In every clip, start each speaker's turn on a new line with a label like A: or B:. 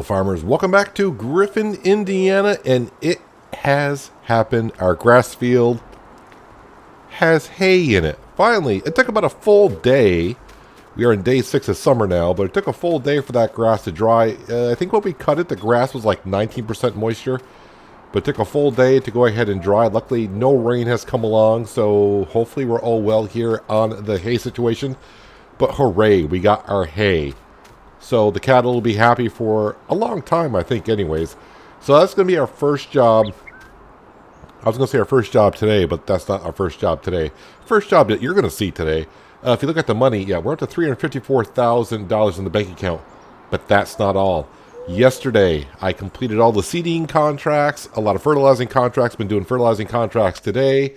A: Hello farmers, welcome back to Griffin, Indiana, and it has happened. Our grass field has hay in it. Finally, it took about a full day. We are in day 6 of summer now, but it took a full day for that grass to dry. I think when we cut it, the grass was like 19% moisture, but it took a full day to go ahead and dry. Luckily, no rain has come along, so hopefully we're all well here on the hay situation. But hooray, we got our hay. So the cattle will be happy for a long time, I think, anyways. So that's going to be our first job. I was going to say our first job today, but that's not our first job today. First job that you're going to see today. If you look at the money, yeah, we're up to $354,000 in the bank account. But that's not all. Yesterday, I completed all the seeding contracts, a lot of fertilizing contracts. Been doing fertilizing contracts today.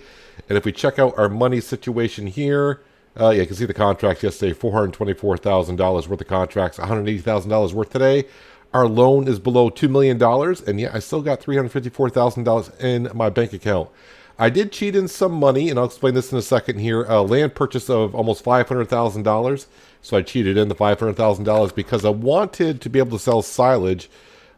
A: And if we check out our money situation here, yeah, you can see the contracts yesterday, $424,000 worth of contracts, $180,000 worth today. Our loan is below $2 million, and yeah, I still got $354,000 in my bank account. I did cheat in some money, and I'll explain this in a second here. Land purchase of almost $500,000, so I cheated in the $500,000 because I wanted to be able to sell silage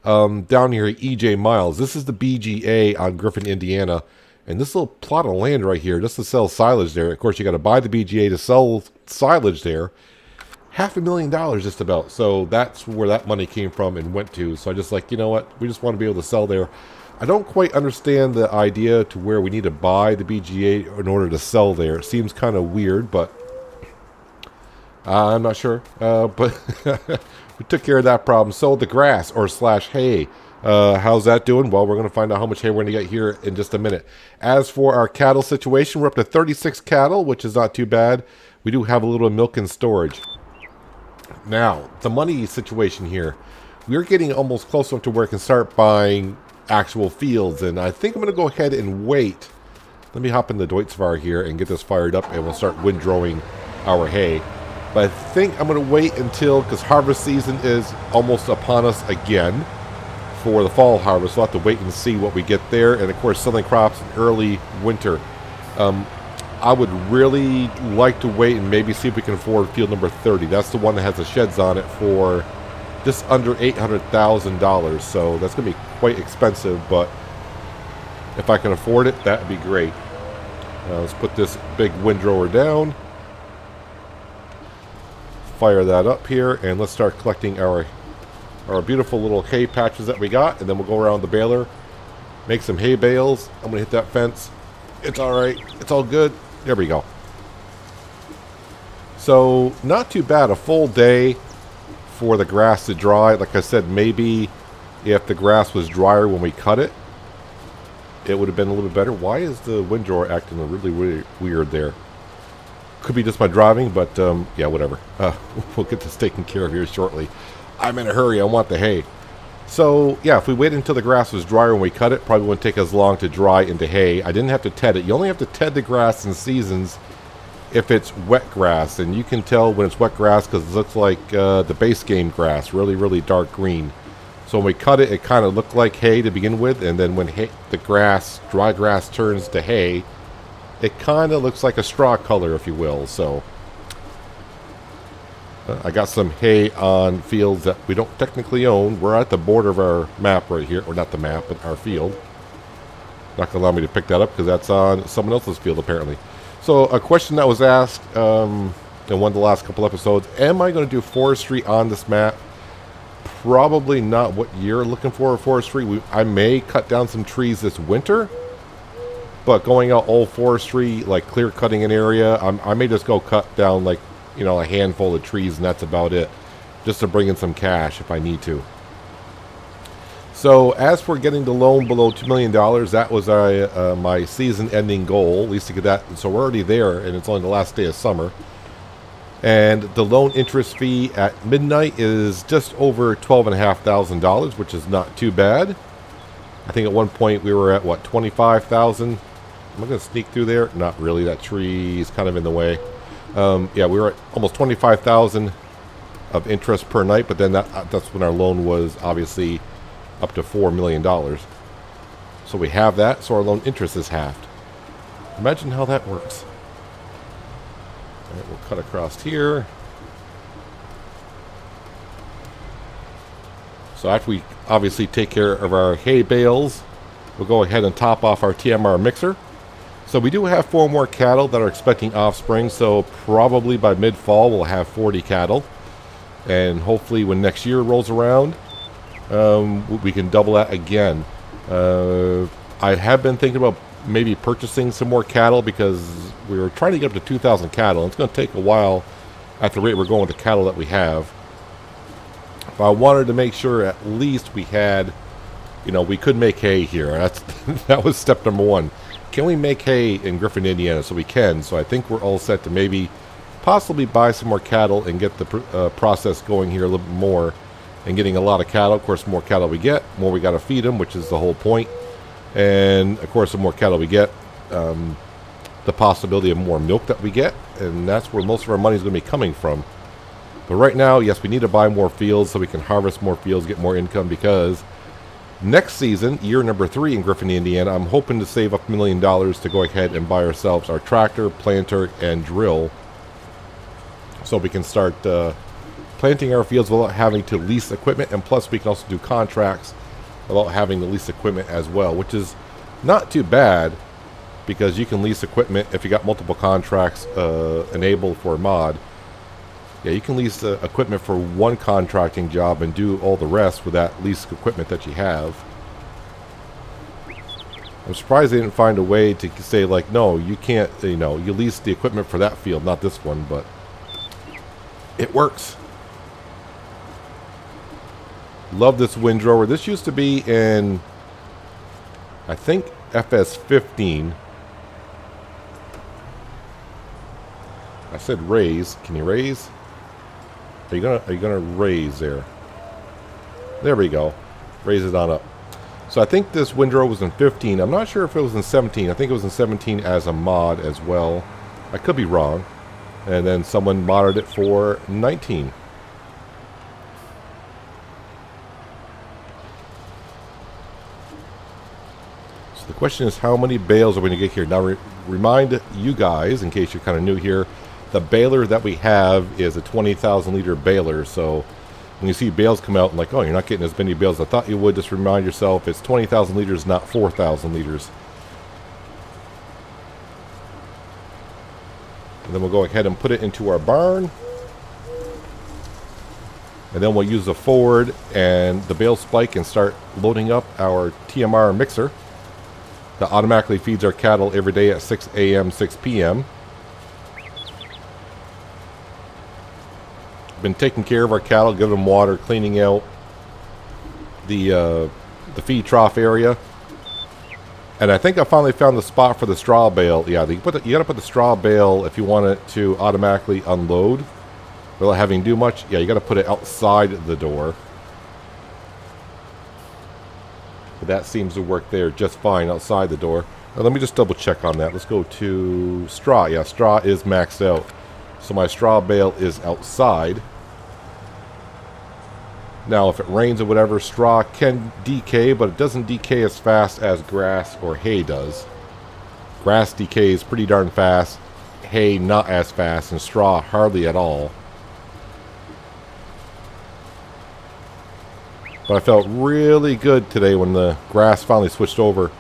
A: down here at EJ Miles. This is the BGA on Griffin, Indiana. And this little plot of land right here, just to sell silage there. Of course, you got to buy the BGA to sell silage there. $500,000 just about. So that's where that money came from and went to. So I just like, you know what? We just want to be able to sell there. I don't quite understand the idea to where we need to buy the BGA in order to sell there. It seems kind of weird, but I'm not sure. But we took care of that problem. Sold the grass or slash hay. How's that doing? Well, we're going to find out how much hay we're going to get here in just a minute. As for our cattle situation, we're up to 36 cattle, which is not too bad. We do have a little milk in storage. Now, the money situation here. We're getting almost close enough to where I can start buying actual fields, and I think I'm going to go ahead and wait. Let me hop in the Deutzfire here and get this fired up, and we'll start windrowing our hay. But I think I'm going to wait until, because harvest season is almost upon us again. For the fall harvest, we'll have to wait and see what we get there, and of course selling crops in early winter. I would really like to wait and maybe see if we can afford field number 30. That's the one that has the sheds on it for just under $800,000, so that's going to be quite expensive, but if I can afford it, that would be great. Let's put this big windrower down, fire that up here, and let's start collecting our beautiful little hay patches that we got, and then we'll go around the baler, make some hay bales. I'm gonna hit that fence. It's all right. It's all good. There we go. So not too bad. A full day for the grass to dry. Like I said, maybe if the grass was drier when we cut it, it would have been a little bit better. Why is the windrower acting really, really weird there? Could be just my driving, but yeah, whatever. We'll get this taken care of here shortly. I'm in a hurry. I want the hay. So, yeah, if we waited until the grass was drier when we cut it, probably wouldn't take as long to dry into hay. I didn't have to ted it. You only have to ted the grass in seasons if it's wet grass. And you can tell when it's wet grass because it looks like the base game grass, really, really dark green. So when we cut it, it kind of looked like hay to begin with. And then when the grass, dry grass turns to hay, it kind of looks like a straw color, if you will. So I got some hay on fields that we don't technically own. We're at the border of our map right here. Or not the map, but our field. Not going to allow me to pick that up because that's on someone else's field, apparently. So a question that was asked in one of the last couple episodes. Am I going to do forestry on this map? Probably not. What you're looking for forestry. I may cut down some trees this winter. But going out all forestry, like clear cutting an area, I may just go cut down like, you know, a handful of trees, and that's about it, just to bring in some cash if I need to. So as for getting the loan below $2 million, that was my season-ending goal, at least to get that. So we're already there, and it's only the last day of summer. And the loan interest fee at midnight is just over $12,500, which is not too bad. I think at one point we were at, what, $25,000? Am I going to sneak through there? Not really. That tree is kind of in the way. Yeah, we were at almost $25,000 of interest per night, but then that's when our loan was obviously up to $4 million. So we have that, so our loan interest is halved. Imagine how that works. All right, we'll cut across here. So after we obviously take care of our hay bales, we'll go ahead and top off our TMR mixer. So we do have 4 more cattle that are expecting offspring, so probably by mid-fall we'll have 40 cattle. And hopefully when next year rolls around, we can double that again. I have been thinking about maybe purchasing some more cattle because we were trying to get up to 2,000 cattle. And it's going to take a while at the rate we're going with the cattle that we have. But I wanted to make sure at least we had, we could make hay here. That was step number 1. Can we make hay in Griffin, Indiana? So we can. So I think we're all set to maybe possibly buy some more cattle and get the process going here a little bit more and getting a lot of cattle. Of course, the more cattle we get, more we got to feed them, which is the whole point. And of course, the more cattle we get, the possibility of more milk that we get, and that's where most of our money is going to be coming from. But right now, yes, we need to buy more fields so we can harvest more fields, get more income, because next season, year number 3 in Griffin, Indiana, I'm hoping to save up $1 million to go ahead and buy ourselves our tractor, planter, and drill so we can start planting our fields without having to lease equipment, and plus we can also do contracts without having to lease equipment as well, which is not too bad because you can lease equipment if you got multiple contracts enabled for a mod. Yeah, you can lease equipment for one contracting job and do all the rest with that leased equipment that you have. I'm surprised they didn't find a way to say, like, no, you can't, you lease the equipment for that field, not this one, but it works. Love this windrower. This used to be in, I think, FS15. I said raise. Can you raise? Are you gonna raise there? There we go. Raise it on up. So I think this windrow was in 15. I'm not sure if it was in 17. I think it was in 17 as a mod as well. I could be wrong. And then someone modded it for 19. So the question is, how many bales are we going to get here? Now remind you guys, in case you're kind of new here, the baler that we have is a 20,000 liter baler. So when you see bales come out and like, oh, you're not getting as many bales as I thought you would, just remind yourself it's 20,000 liters, not 4,000 liters. And then we'll go ahead and put it into our barn. And then we'll use the forward and the bale spike and start loading up our TMR mixer that automatically feeds our cattle every day at 6 a.m., 6 p.m. Been taking care of our cattle, giving them water, cleaning out the feed trough area. And I think I finally found the spot for the straw bale. Yeah, you got to put the straw bale if you want it to automatically unload without having to do much. Yeah, you got to put it outside the door. But that seems to work there just fine outside the door. Now, let me just double check on that. Let's go to straw. Yeah, straw is maxed out. So my straw bale is outside. Now, if it rains or whatever, straw can decay, but it doesn't decay as fast as grass or hay does. Grass decays pretty darn fast, hay not as fast, and straw hardly at all. But I felt really good today when the grass finally switched over.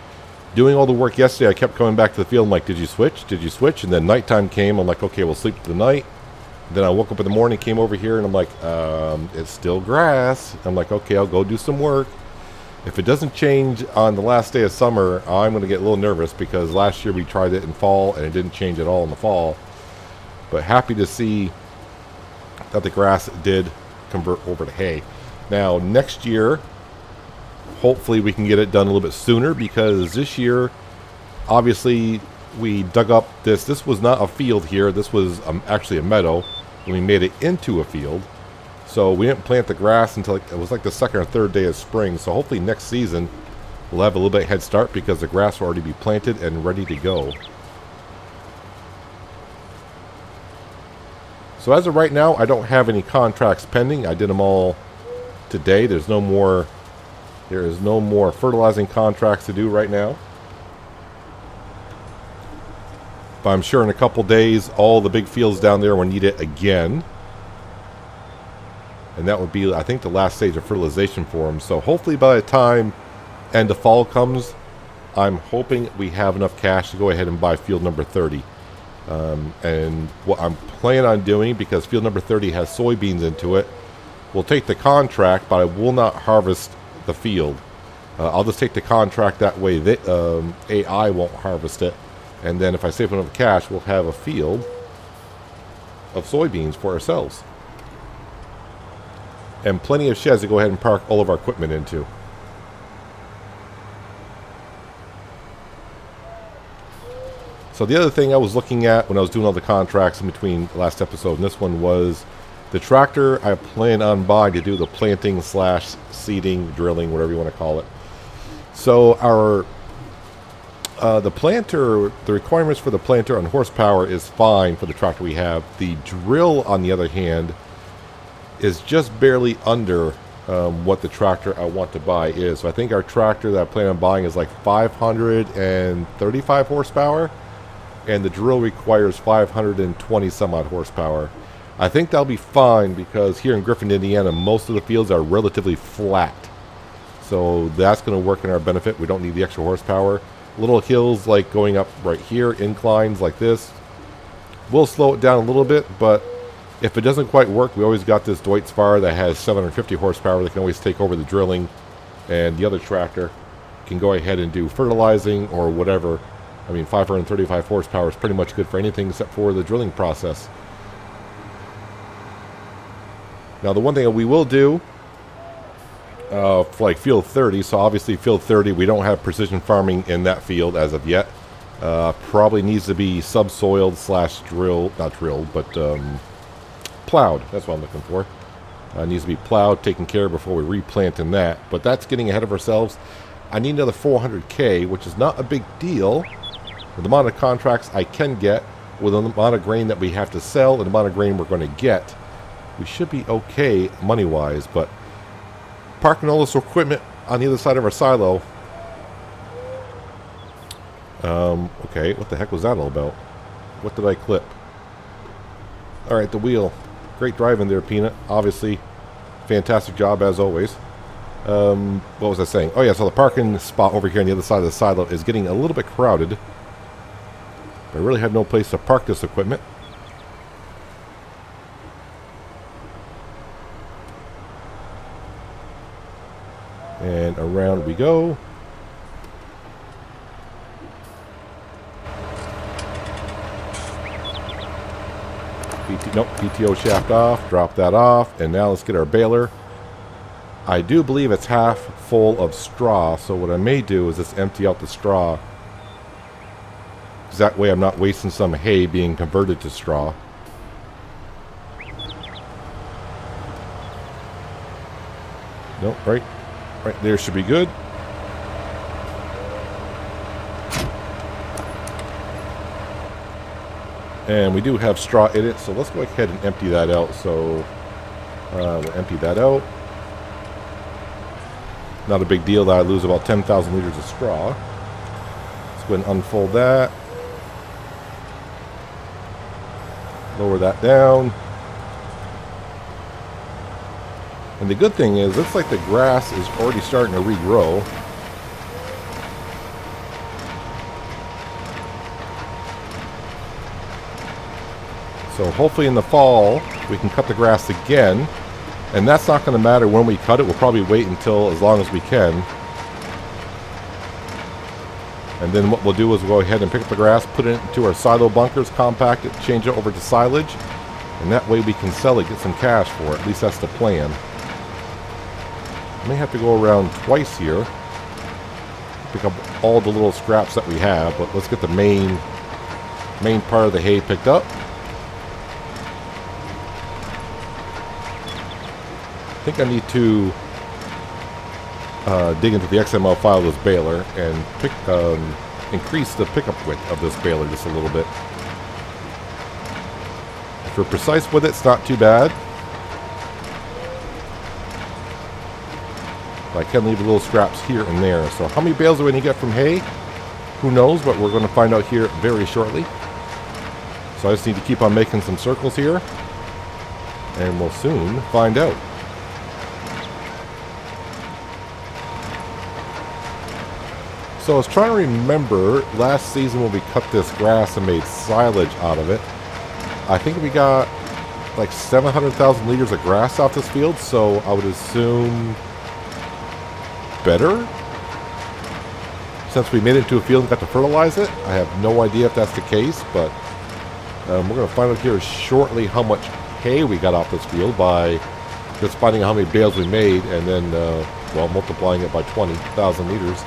A: Doing all the work yesterday, I kept coming back to the field. I'm like, did you switch? Did you switch? And then nighttime came. I'm like, okay, we'll sleep through the night. Then I woke up in the morning, came over here, and I'm like, it's still grass. I'm like, okay, I'll go do some work. If it doesn't change on the last day of summer, I'm going to get a little nervous because last year we tried it in fall and it didn't change at all in the fall. But happy to see that the grass did convert over to hay. Now, next year, hopefully we can get it done a little bit sooner because this year, obviously, we dug up this. This was not a field here. This was actually a meadow. And we made it into a field. So we didn't plant the grass until it was like the second or third day of spring. So hopefully next season we'll have a little bit head start because the grass will already be planted and ready to go. So as of right now, I don't have any contracts pending. I did them all today. There is no more fertilizing contracts to do right now. But I'm sure in a couple days, all the big fields down there will need it again. And that would be, I think, the last stage of fertilization for them. So hopefully by the time end of fall comes, I'm hoping we have enough cash to go ahead and buy field number 30. And what I'm planning on doing, because field number 30 has soybeans into it, we'll take the contract, but I will not harvest the field. I'll just take the contract, that way AI won't harvest it. And then if I save enough cash, we'll have a field of soybeans for ourselves. And plenty of sheds to go ahead and park all of our equipment into. So the other thing I was looking at when I was doing all the contracts in between last episode and this one was the tractor I plan on buying to do the planting / seeding, drilling, whatever you want to call it. So our the planter, the requirements for the planter on horsepower is fine for the tractor we have. The drill, on the other hand, is just barely under what the tractor I want to buy is. So I think our tractor that I plan on buying is like 535 horsepower, and the drill requires 520 some odd horsepower. I think that'll be fine because here in Griffin, Indiana, most of the fields are relatively flat. So that's going to work in our benefit. We don't need the extra horsepower. Little hills like going up right here, inclines like this, we'll slow it down a little bit, but if it doesn't quite work, we always got this Deutz Fahr that has 750 horsepower that can always take over the drilling, and the other tractor can go ahead and do fertilizing or whatever. I mean, 535 horsepower is pretty much good for anything except for the drilling process. Now, the one thing that we will do, for like field 30, so obviously field 30, we don't have precision farming in that field as of yet. Probably needs to be subsoiled / drill, not drilled, but plowed. That's what I'm looking for. Needs to be plowed, taken care of before we replant in that. But that's getting ahead of ourselves. I need another 400K, which is not a big deal. With the amount of contracts I can get, with the amount of grain that we have to sell, and the amount of grain we're going to get, we should be okay money-wise. But parking all this equipment on the other side of our silo. Okay, what the heck was that all about? What did I clip? Alright, the wheel. Great driving there, Peanut. Obviously, fantastic job as always. What was I saying? Oh yeah, so the parking spot over here on the other side of the silo is getting a little bit crowded. I really have no place to park this equipment. And around we go. PTO shaft off, drop that off, and now let's get our baler. I do believe it's half full of straw, so what I may do is just empty out the straw. Because that way I'm not wasting some hay being converted to straw. Nope, right there should be good. And we do have straw in it, so let's go ahead and empty that out. So we'll empty that out. Not a big deal that I lose about 10,000 liters of straw. Let's go ahead and unfold that. Lower that down. And the good thing is, looks like the grass is already starting to regrow. So hopefully in the fall, we can cut the grass again. And that's not going to matter when we cut it. We'll probably wait until as long as we can. And then what we'll do is we'll go ahead and pick up the grass, put it into our silo bunkers, compact it, change it over to silage. And that way we can sell it, get some cash for it. At least that's the plan. I may have to go around twice here. Pick up all the little scraps that we have. But let's get the main part of the hay picked up. I think I need to dig into the XML file of this baler and increase the pickup width of this baler just a little bit. If we're precise with it, it's not too bad. But I can leave little scraps here and there. So how many bales are we going to get from hay? Who knows, but we're going to find out here very shortly. So I just need to keep on making some circles here. And we'll soon find out. So I was trying to remember last season when we cut this grass and made silage out of it. I think we got like 700,000 liters of grass off this field, so I would assume better? Since we made it into a field and got to fertilize it, I have no idea if that's the case, but we're going to find out here shortly how much hay we got off this field by just finding out how many bales we made and then, well, multiplying it by 20,000 liters.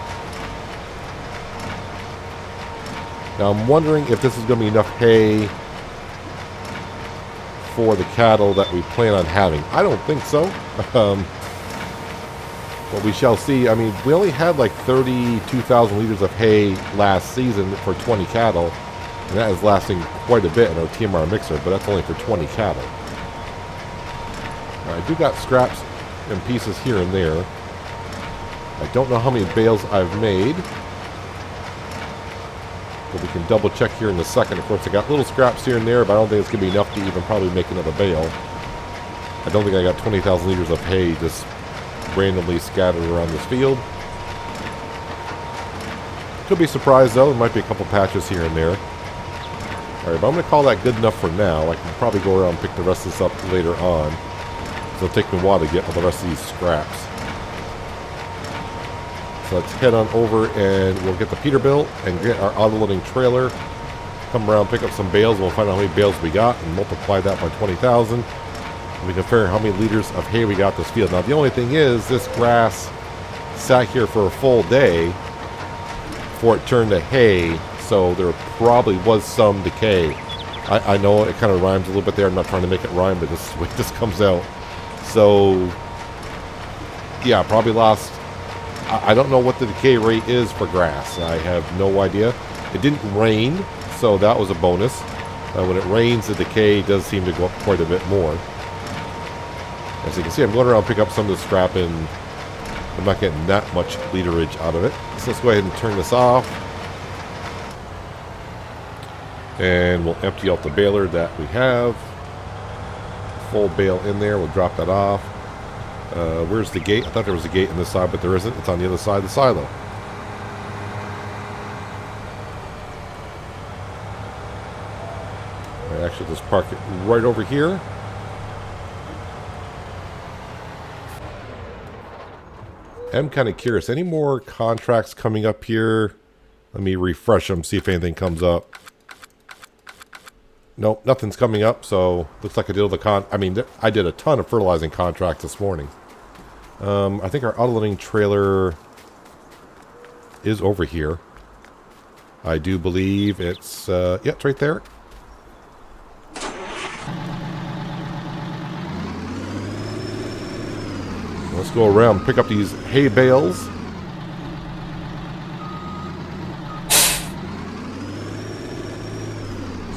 A: Now I'm wondering if this is going to be enough hay for the cattle that we plan on having. I don't think so. But we shall see. I mean, we only had like 32,000 liters of hay last season for 20 cattle. And that is lasting quite a bit in our TMR mixer, but that's only for 20 cattle. Now, I do got scraps and pieces here and there. I don't know how many bales I've made. But we can double check here in a second. Of course, I got little scraps here and there, but I don't think it's going to be enough to even probably make another bale. I don't think I got 20,000 liters of hay just randomly scattered around this field. Could be surprised though. There might be a couple patches here and there. Alright, but I'm going to call that good enough for now. I can probably go around and pick the rest of this up later on. So it'll take me a while to get all the rest of these scraps. So let's head on over and we'll get the Peterbilt and get our auto-loading trailer. Come around, pick up some bales, and we'll find out how many bales we got and multiply that by 20,000. We can figure out how many liters of hay we got this field. Now the only thing is, this grass sat here for a full day before it turned to hay, so there probably was some decay. I know it kind of rhymes a little bit there. I'm not trying to make it rhyme, but this is the way this comes out. So yeah, probably lost. I don't know what the decay rate is for grass. I have no idea. It didn't rain, so that was a bonus. When it rains, the decay does seem to go up quite a bit more. As you can see, I'm going around and pick up some of the scrap, and I'm not getting that much literage out of it. So let's go ahead and turn this off. And we'll empty out the baler that we have. Full bale in there. We'll drop that off. Where's the gate? I thought there was a gate on this side, but there isn't. It's on the other side of the silo. I actually just park it right over here. I'm kind of curious. Any more contracts coming up here? Let me refresh them, see if anything comes up. Nope, nothing's coming up, so looks like I did all the I did a ton of fertilizing contracts this morning. I think our auto-loading trailer is over here. I do believe it's, yeah, it's right there. Let's go around and pick up these hay bales.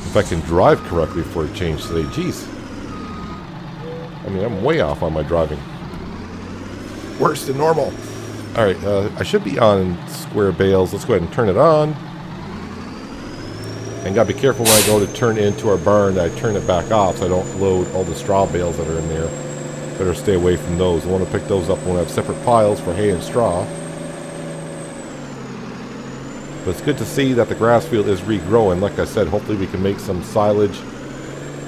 A: If I can drive correctly before it changes today. Jeez. I mean, I'm way off on my driving. Worse than normal. Alright, I should be on square bales. Let's go ahead and turn it on. And gotta be careful when I go to turn into our barn that I turn it back off so I don't load all the straw bales that are in there. Better stay away from those. I want to pick those up when I have separate piles for hay and straw. But it's good to see that the grass field is regrowing. Like I said, hopefully we can make some silage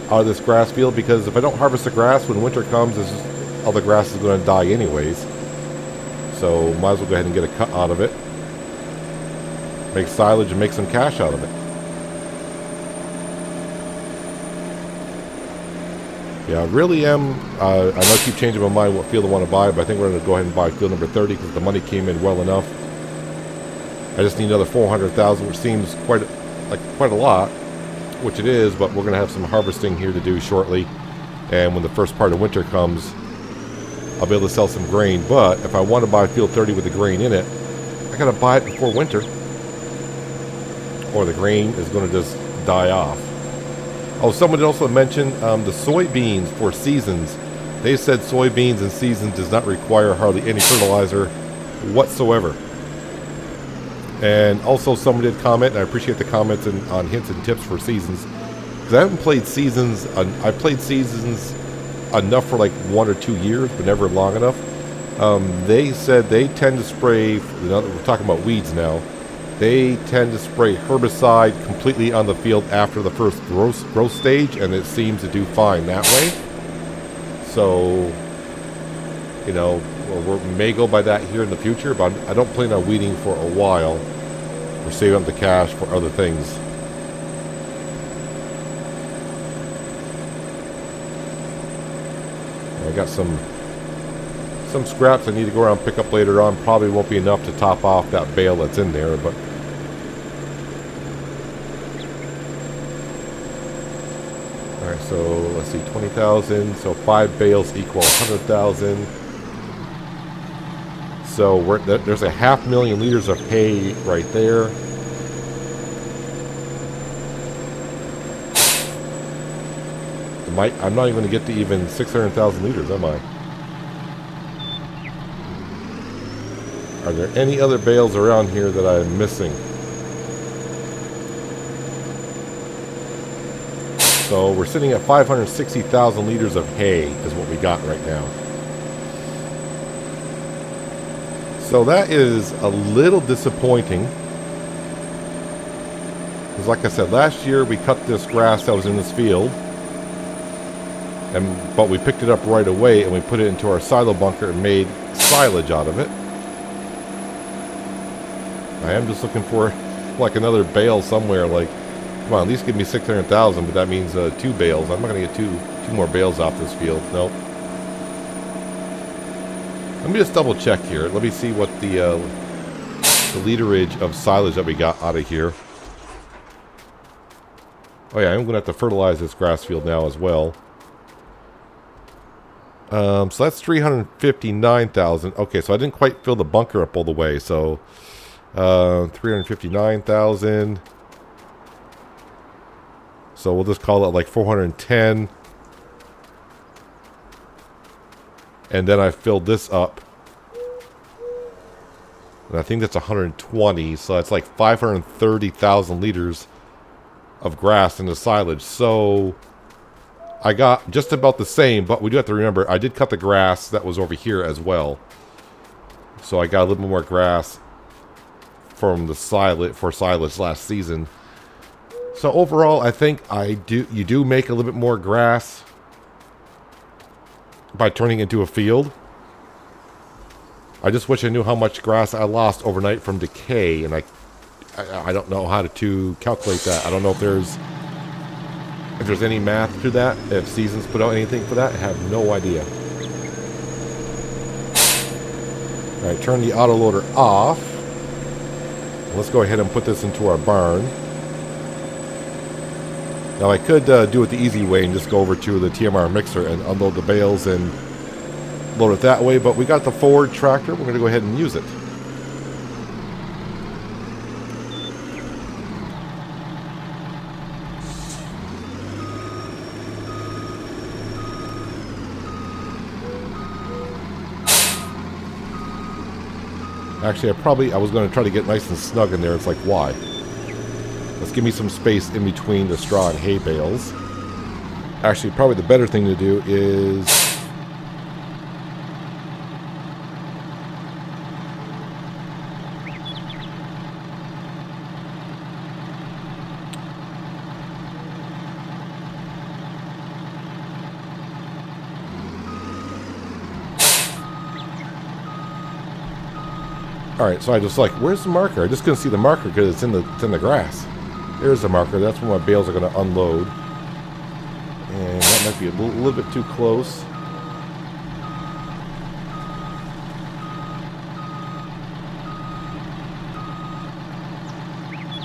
A: out of this grass field, because if I don't harvest the grass when winter comes, all the grass is going to die anyways. So might as well go ahead and get a cut out of it. Make silage and make some cash out of it. Yeah, I really am. I know I keep changing my mind what field I want to buy, but I think we're going to go ahead and buy field number 30 because the money came in well enough. I just need another 400,000, which seems quite a lot, which it is, but we're going to have some harvesting here to do shortly. And when the first part of winter comes, I'll be able to sell some grain. But if I want to buy field 30 with the grain in it, I got to buy it before winter, or the grain is going to just die off. Oh, someone did also mention the soybeans for seasons. They said soybeans in seasons does not require hardly any fertilizer whatsoever. And also someone did comment, and I appreciate the comments on hints and tips for seasons. Because I haven't played seasons, I played seasons enough for like 1 or 2 years, but never long enough. They said they tend to spray, we're talking about weeds now, they tend to spray herbicide completely on the field after the first growth stage, and it seems to do fine that way. So, you know, we may go by that here in the future, but I don't plan on weeding for a while. We're saving up the cash for other things. I got some scraps I need to go around and pick up later on. Probably won't be enough to top off that bale that's in there, but alright, so let's see, 20,000, so 5 bales equal 100,000. So there's a 500,000 liters of hay right there. I'm not even going to get to even 600,000 liters, am I? Are there any other bales around here that I'm missing? So we're sitting at 560,000 liters of hay is what we got right now. So that is a little disappointing. Because like I said, last year we cut this grass that was in this field. But we picked it up right away and we put it into our silo bunker and made silage out of it. I am just looking for like another bale somewhere. Like, come on, at least give me 600,000, but that means 2 bales. I'm not going to get two more bales off this field. Nope. Let me just double check here. Let me see what the literage of silage that we got out of here. Oh yeah, I'm going to have to fertilize this grass field now as well. So that's 359,000. Okay, so I didn't quite fill the bunker up all the way. So 359,000. So we'll just call it like 410. And then I filled this up. And I think that's 120. So that's like 530,000 liters of grass in the silage. So I got just about the same, but we do have to remember, I did cut the grass that was over here as well. So I got a little bit more grass from the silage last season. So overall, I think you do make a little bit more grass by turning into a field. I just wish I knew how much grass I lost overnight from decay, and I don't know how to calculate that. I don't know if there's any math to that, if Seasons put out anything for that. I have no idea. Alright, turn the autoloader off. Let's go ahead and put this into our barn. Now I could do it the easy way and just go over to the TMR mixer and unload the bales and load it that way, but we got the Ford tractor. We're going to go ahead and use it. Actually, I was going to try to get nice and snug in there. It's like, why? Let's give me some space in between the straw and hay bales. Actually, probably the better thing to do is... Alright, so I just like, where's the marker? I just couldn't see the marker because it's in the grass. There's the marker. That's where my bales are going to unload. And that might be a little bit too close.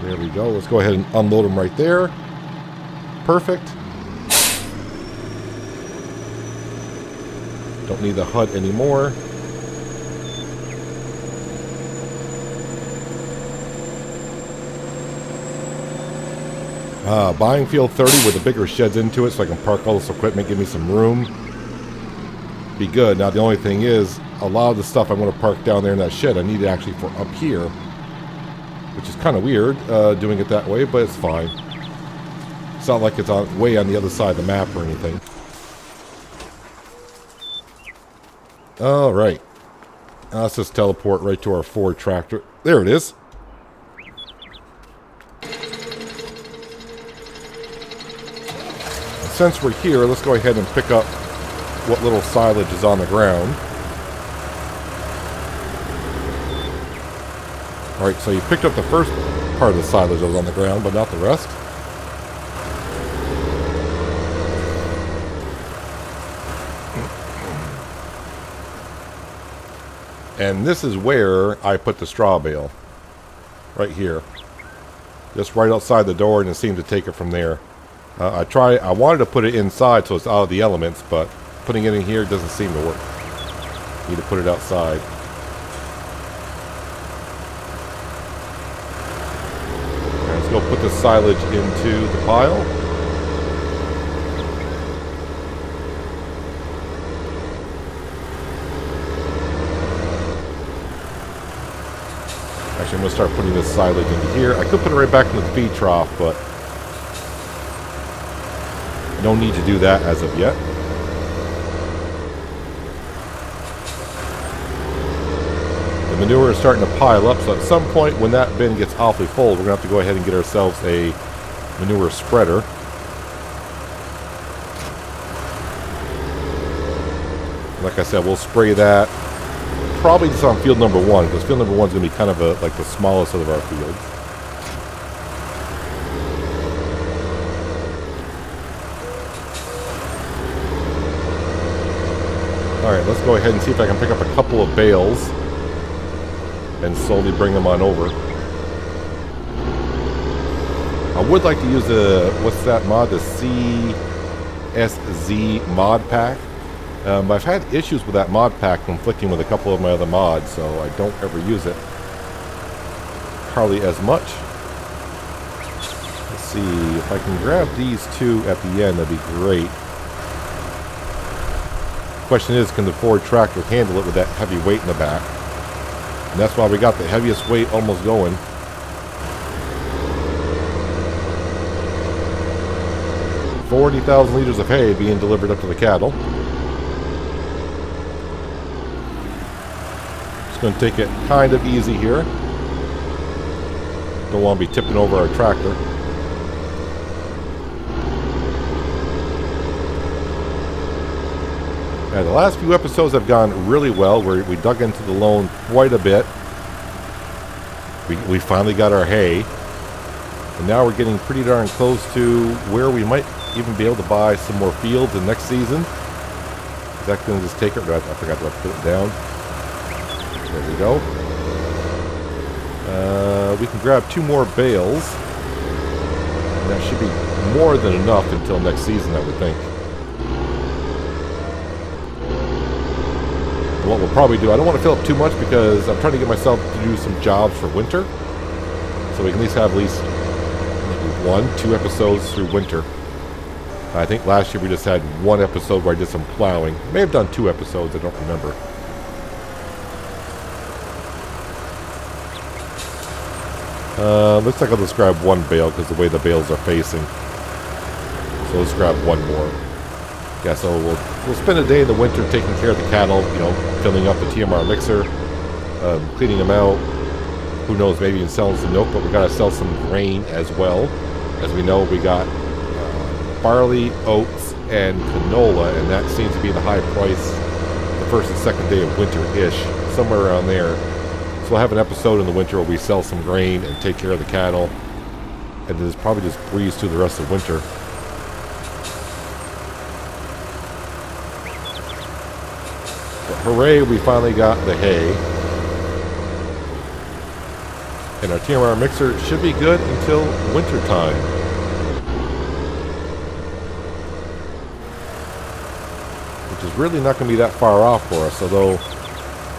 A: There we go. Let's go ahead and unload them right there. Perfect. Don't need the HUD anymore. Buying field 30 with the bigger sheds into it so I can park all this equipment, give me some room. Be good. Now the only thing is, a lot of the stuff I'm going to park down there in that shed, I need it actually for up here. Which is kind of weird, doing it that way, but it's fine. It's not like it's way on the other side of the map or anything. Alright. Let's just teleport right to our Ford tractor. There it is. since we're here, let's go ahead and pick up what little silage is on the ground. Alright, so you picked up the first part of the silage that was on the ground, but not the rest. And this is where I put the straw bale. Right here. Just right outside the door, and it seemed to take it from there. I wanted to put it inside so it's out of the elements, but putting it in here doesn't seem to work. Need to put it outside. Let's go put the silage into the pile. Actually, I'm going to start putting this silage into here. I could put it right back in the feed trough, but no need to do that as of yet. The manure is starting to pile up, so at some point when that bin gets awfully full, we're going to have to go ahead and get ourselves a manure spreader. Like I said, we'll spray that probably just on field number 1, because field number 1 is going to be kind of like the smallest of our fields. Alright, let's go ahead and see if I can pick up a couple of bales and slowly bring them on over. I would like to use the, what's that mod? The CSZ mod pack. I've had issues with that mod pack conflicting with a couple of my other mods, so I don't ever use it hardly as much. Let's see, if I can grab these two at the end, that'd be great. Question is, can the Ford tractor handle it with that heavy weight in the back? And that's why we got the heaviest weight almost going. $40,000 liters of hay being delivered up to the cattle. Going to take it kind of easy here. Don't want to be tipping over our tractor. Now, the last few episodes have gone really well. We dug into the loan quite a bit. We finally got our hay. And now we're getting pretty darn close to where we might even be able to buy some more fields in next season. Is that going to just take it? I forgot to put it down. There we go. We can grab 2 more bales. And that should be more than enough until next season, I would think. And what we'll probably do, I don't want to fill up too much because I'm trying to get myself to do some jobs for winter. So we can at least maybe 1-2 episodes through winter. I think last year we just had 1 episode where I did some plowing. May have done 2 episodes, I don't remember. Looks like I'll just grab 1 bale because the way the bales are facing. So let's grab 1 more. Yeah, so we'll spend a day in the winter taking care of the cattle, you know, filling up the TMR mixer, cleaning them out. Who knows, maybe even selling some milk, but we got to sell some grain as well. As we know, we got barley, oats, and canola, and that seems to be the high price the first and second day of winter-ish, somewhere around there. So we'll have an episode in the winter where we sell some grain and take care of the cattle, and then probably just breeze through the rest of winter. But hooray, we finally got the hay. And our TMR mixer should be good until winter time. Which is really not going to be that far off for us, although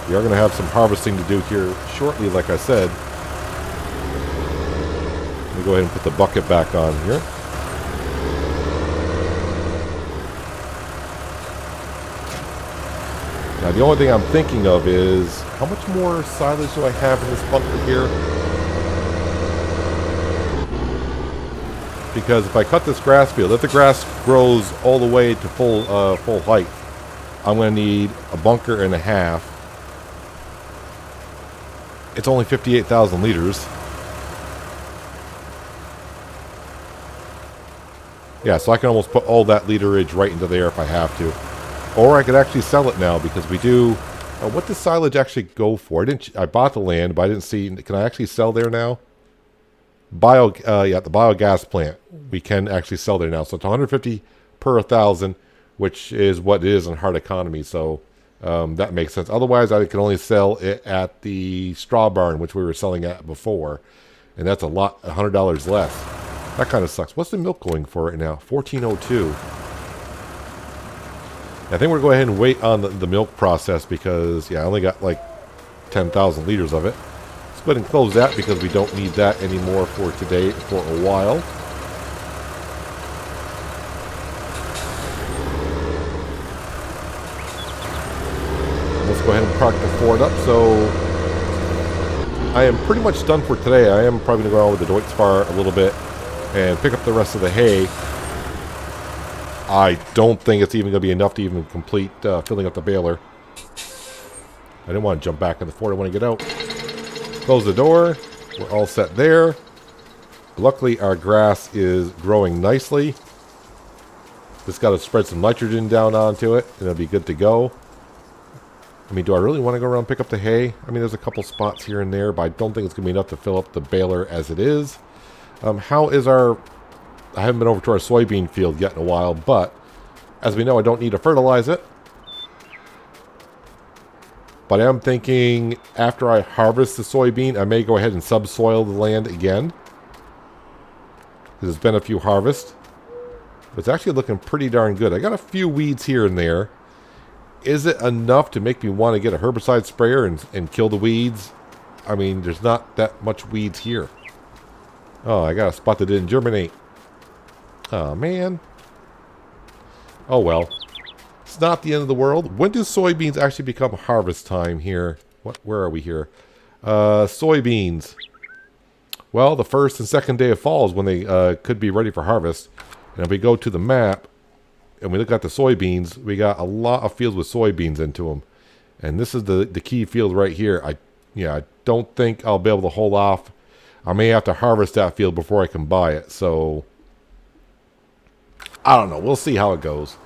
A: we are going to have some harvesting to do here shortly, like I said. Let me go ahead and put the bucket back on here. Now, the only thing I'm thinking of is, how much more silage do I have in this bunker here? Because if I cut this grass field, if the grass grows all the way to full height, I'm going to need a bunker and a half. It's only 58,000 liters. Yeah, so I can almost put all that literage right into there if I have to. Or I could actually sell it now because we do... what does silage actually go for? I bought the land, but I didn't see... Can I actually sell there now? Yeah, the biogas plant. We can actually sell there now. So it's 150 per 1,000, which is what it is in hard economy. So that makes sense. Otherwise, I can only sell it at the straw barn, which we were selling at before. And that's a lot, $100 less. That kind of sucks. What's the milk going for right now? 1402. I think we're going to go ahead and wait on the milk process because, yeah, I only got like 10,000 liters of it. Let's go ahead and close that because we don't need that anymore for today, for a while. Let's go ahead and park the Ford up. So I am pretty much done for today. I am probably going to go out with the Deutz-Fahr a little bit and pick up the rest of the hay. I don't think it's even going to be enough to even complete filling up the baler. I didn't want to jump back in the Ford. I want to get out. Close the door. We're all set there. Luckily, our grass is growing nicely. Just got to spread some nitrogen down onto it, and it'll be good to go. I mean, do I really want to go around and pick up the hay? I mean, there's a couple spots here and there, but I don't think it's going to be enough to fill up the baler as it is. How is our... I haven't been over to our soybean field yet in a while, but as we know, I don't need to fertilize it. But I am thinking after I harvest the soybean, I may go ahead and subsoil the land again. There's been a few harvests. But it's actually looking pretty darn good. I got a few weeds here and there. Is it enough to make me want to get a herbicide sprayer and kill the weeds? I mean, there's not that much weeds here. Oh, I got a spot that didn't germinate. Oh, man. Oh, well. It's not the end of the world. When do soybeans actually become harvest time here? Where are we here? Soybeans. Well, the first and second day of fall is when they could be ready for harvest. And if we go to the map and we look at the soybeans, we got a lot of fields with soybeans into them. And this is the key field right here. I don't think I'll be able to hold off. I may have to harvest that field before I can buy it. So, I don't know. We'll see how it goes.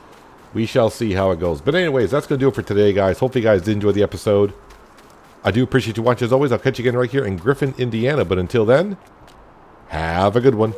A: We shall see how it goes. But anyways, that's going to do it for today, guys. Hopefully you guys did enjoy the episode. I do appreciate you watching as always. I'll catch you again right here in Griffin, Indiana. But until then, have a good one.